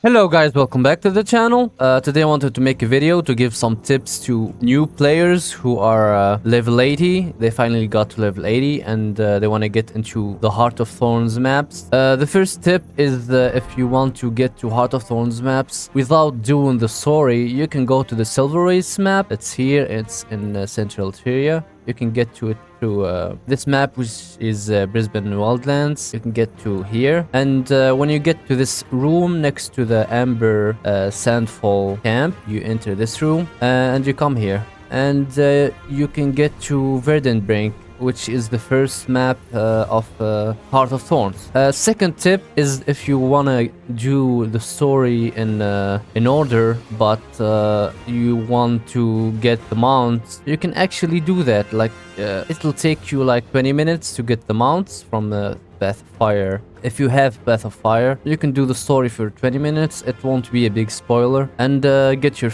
Hello guys, welcome back to the channel. Today I wanted to make a video to give some tips to new players who are level 80. They finally got to level 80 and they want to get into the Heart of Thorns maps. The first tip is if you want to get to Heart of Thorns maps without doing the story, you can go to the Silver Race map. It's here, it's in Central Tyria. You can get to it through this map, which is Brisbane Wildlands. You can get to here, and when you get to this room next to the Amber Sandfall camp, you enter this room and you come here, and you can get to Verdenbrink, which is the first map of Heart of Thorns. Second tip is if you wanna do the story in order, but you want to get the mounts, you can actually do that. Like it'll take you like 20 minutes to get the mounts from the Path of Fire. If you have Path of Fire, you can do the story for 20 minutes. It won't be a big spoiler, and get your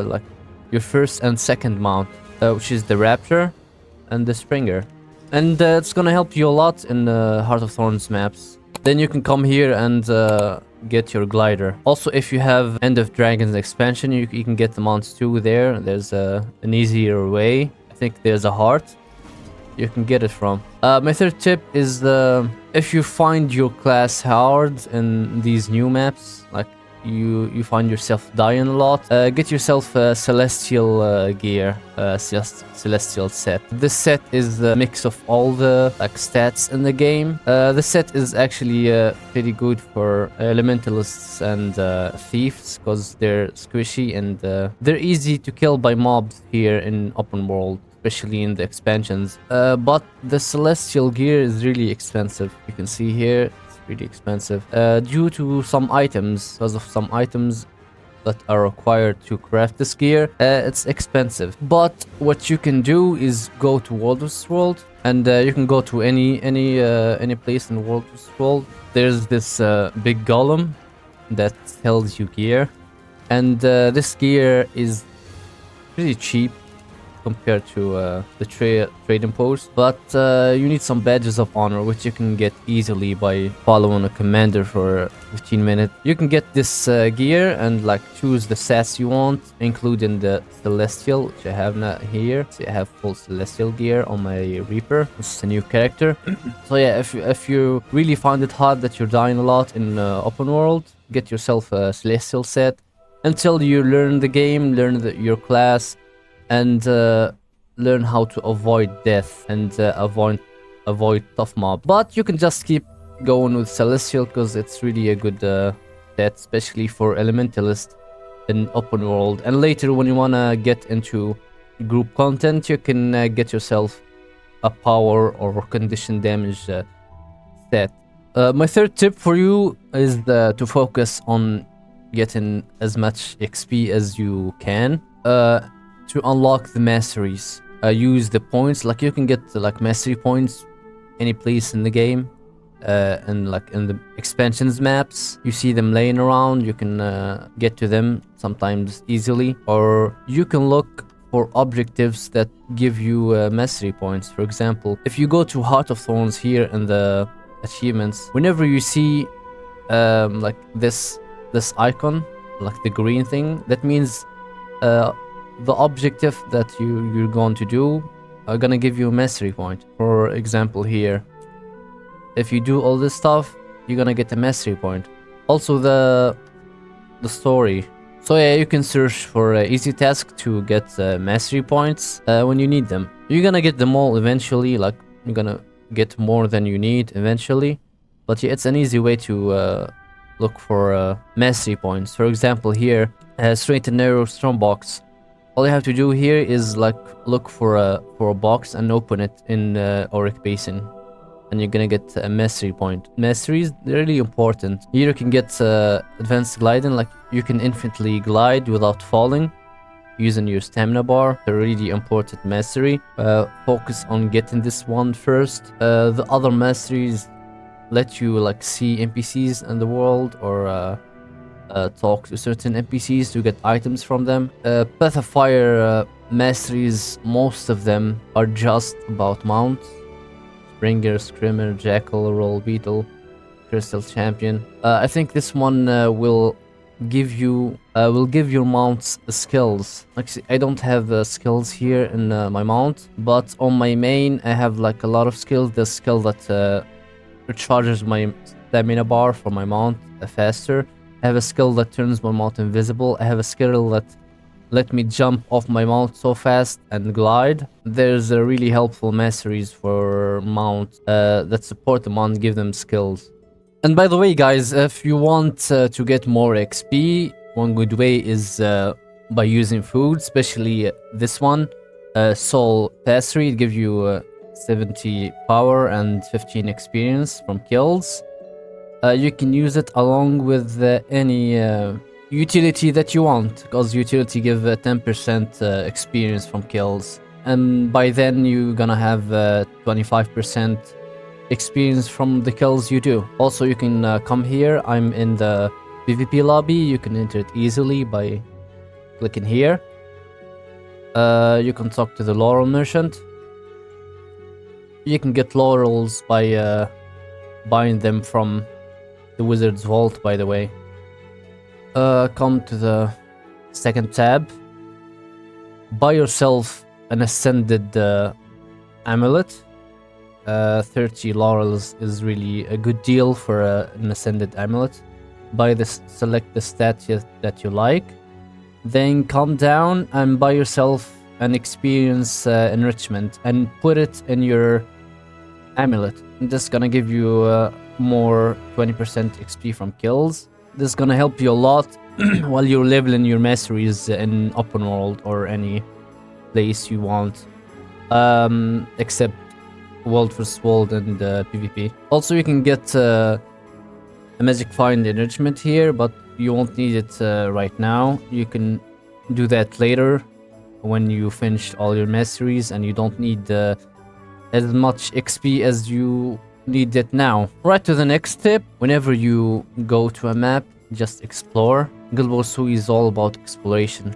like your first and second mount, which is the Raptor and the Springer, and it's gonna help you a lot in the Heart of Thorns maps. Then you can come here and get your glider. Also, if you have End of Dragons expansion, you can get the mounts too there. There's an easier way. I think there's a heart you can get it from. My third tip is if you find your class hard in these new maps, like you find yourself dying a lot, get yourself a celestial gear, celestial set. This set is the mix of all the like stats in the game. The set is actually pretty good for elementalists and thieves, because they're squishy and they're easy to kill by mobs here in open world, especially in the expansions. But the celestial gear is really expensive. You can see here really expensive due to some items. Because of some items that are required to craft this gear, it's expensive. But what you can do is go to Walrus World, and you can go to any place in Walrus World. There's this big golem that sells you gear, and this gear is pretty cheap compared to the trading post, but you need some badges of honor, which you can get easily by following a commander for 15 minutes. You can get this gear and like choose the stats you want, including the celestial, which I have not here. So I have full celestial gear on my Reaper. This is a new character. So yeah, if you really find it hard that you're dying a lot in open world, get yourself a celestial set until you learn the game, learn your class, and learn how to avoid death and avoid tough mob. But you can just keep going with Celestial, because it's really a good set, especially for Elementalist in open world. And later, when you wanna get into group content, you can get yourself a power or condition damage set. My third tip for you is to focus on getting as much XP as you can. To unlock the masteries, use the points. Like you can get like mastery points any place in the game, and like in the expansions maps, you see them laying around. You can get to them sometimes easily, or you can look for objectives that give you mastery points. For example, if you go to Heart of Thorns here in the achievements, whenever you see like this icon, like the green thing, that means the objective that you're going to do are gonna give you a mastery point. For example, here, if you do all this stuff, you're gonna get a mastery point. Also the story. So yeah, you can search for easy task to get mastery points when you need them. You're gonna get them all eventually. Like you're gonna get more than you need eventually. But yeah, it's an easy way to look for mastery points. For example, here, straight and narrow strong box. All you have to do here is like look for a box and open it in Auric Basin, and you're gonna get a mastery point. Masteries, they're really important. Here you can get advanced gliding, like you can infinitely glide without falling using your stamina bar. A really important mastery. Focus on getting this one first. The other masteries let you like see NPCs in the world, or talk to certain NPCs to get items from them. Path of Fire masteries, most of them are just about mounts. Springer, Scrimmer, Jackal, Roll Beetle, Crystal Champion. I think this one will will give your mounts skills. Actually, I don't have skills here in my mount, but on my main I have like a lot of skills. The skill that recharges my stamina bar for my mount faster. I have a skill that turns my mount invisible. I have a skill that let me jump off my mount so fast and glide. There's a really helpful masteries for mounts that support the mount, give them skills. And by the way, guys, if you want to get more XP, one good way is by using food, especially this one, Soul Mastery. It gives you 70 power and 15 experience from kills. You can use it along with any utility that you want, because utility give 10% experience from kills, and by then you're gonna have 25% experience from the kills you do. Also, you can come here. I'm in the PvP lobby. You can enter it easily by clicking here. You can talk to the laurel merchant. You can get laurels by buying them from the wizard's vault, by the way. Come to the second tab. Buy yourself an ascended amulet. 30 laurels is really a good deal for an ascended amulet. Buy this, select the stat that you like. Then come down and buy yourself an experience enrichment and put it in your amulet. This is gonna give you more 20% XP from kills. This is gonna help you a lot while you're leveling your masteries in open world or any place you want, except world vs world and PvP. Also, you can get a magic find enrichment here, but you won't need it right now. You can do that later when you finish all your masteries and you don't need as much XP as you need it now. Right to the next tip. Whenever you go to a map, just explore. Guild Wars 2 is all about exploration.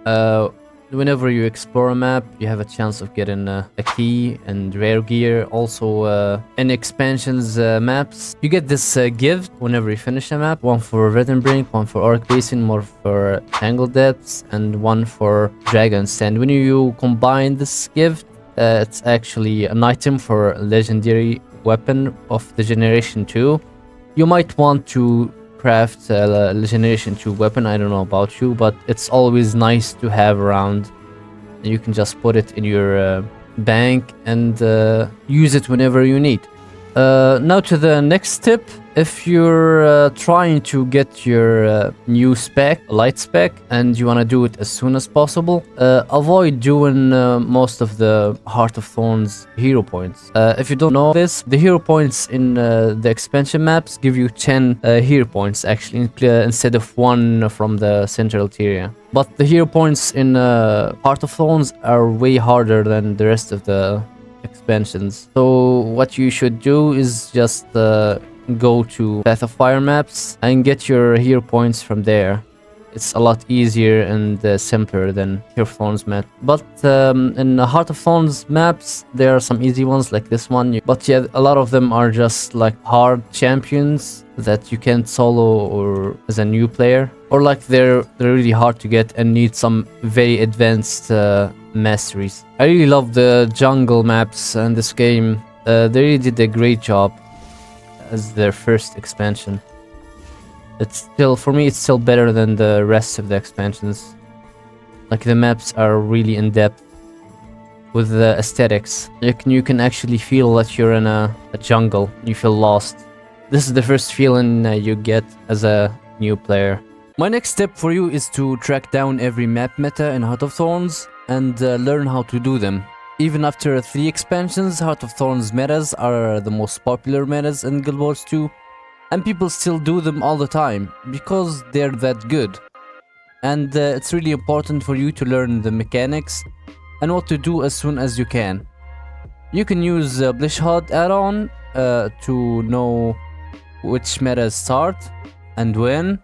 Whenever you explore a map, you have a chance of getting a key and rare gear. Also, in expansions maps, you get this gift whenever you finish a map. One for Redden Brink, one for Orc Basin, one for Tangle Depths, and one for Dragon's Den. When you combine this gift, it's actually an item for a legendary weapon of the Generation 2. You might want to craft a Generation 2 weapon. I don't know about you, but it's always nice to have around. You can just put it in your bank and use it whenever you need. Now to the next tip. If you're trying to get your new spec, light spec, and you want to do it as soon as possible, avoid doing most of the Heart of Thorns hero points. If you don't know this, the hero points in the expansion maps give you 10 hero points actually, instead of 1 from the central area. But the hero points in Heart of Thorns are way harder than the rest of the expansions. So what you should do is just go to Path of Fire maps and get your hero points from there. It's a lot easier and simpler than Heart of Thorns map. But in the Heart of Thorns maps, there are some easy ones like this one. But yeah, a lot of them are just like hard champions that you can't solo or as a new player. Or like they're really hard to get and need some very advanced masteries. I really love the jungle maps in this game. They really did a great job as their first expansion. It's still, for me, it's still better than the rest of the expansions. Like the maps are really in depth with the aesthetics. You can actually feel that you're in a jungle. You feel lost. This is the first feeling you get as a new player. My next tip for you is to track down every map meta in Heart of Thorns and learn how to do them. Even after 3 expansions, Heart of Thorns metas are the most popular metas in Guild Wars 2, and people still do them all the time because they're that good. And it's really important for you to learn the mechanics and what to do as soon as you can. You can use Blishhod add-on to know which metas start and when.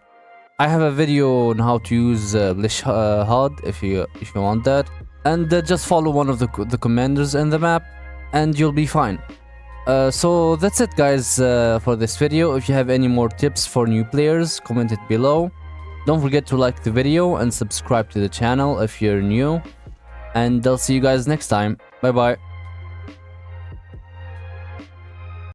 I have a video on how to use Blishhod if you want that. And just follow one of the commanders in the map and you'll be fine. So that's it, guys, for this video. If you have any more tips for new players, comment it below. Don't forget to like the video and subscribe to the channel if you're new. And I'll see you guys next time. Bye bye.